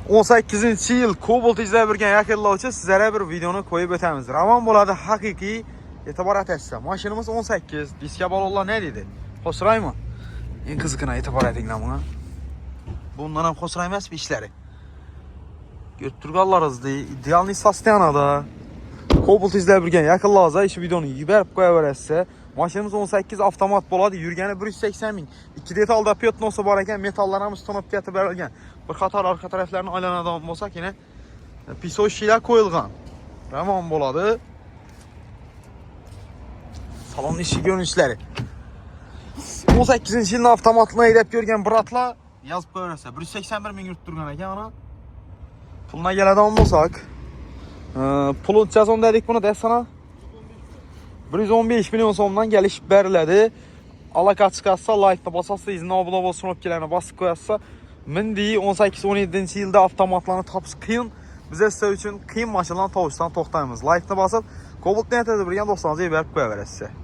18-ci il Cobalt izləyib birgən yaxınlovchi sizlərə bir videonu qoyub ötəmiz. Ravan boladı haqiqiy etibar etəsə. Maşinimiz 18, diskə balonlar nə dedi? Xoşraymı? En qızıqına etibar edin buna. Bundan ham xoşrayməz bir işləri. Götürqallarızdı, ideal Nissastiyanada. Cobalt izləyib birgən yaxınlovca iş videonu yibərib qoya verəsə. Maşinimiz 18 avtomat boladı, yürgəni 180 min. 2 detalda Petnosu var ekan, metallarımız tonub gətirib verilgan. Bir qatar arxa tərəflərini aylanadan olsaq yenə piso işlər qoyulğan. Ravan boladı. Salon işi görünüşləri. 18-ci ilin avtomatına edib görgən Bratla yazıb qoyarsa 181 min yurtdurğan ekan ana. Puluna gələdən olsaq. Pulun cəzon dedik bunu da sana. 115 milyon sonundan gəliş bərilədi. Alaka çıxarsa, like-da basarsa, izni abla snopkilərinə basıb qoyarsa, 18-17-ci ildə avtomatlarını tapış qıyın. Bizə sizə üçün qıyın maşınlarını tavuşdan toxtayımız. Like-da basıb, Cobalt nətədir bir yan dostlarınızı verib qoya verəsiz.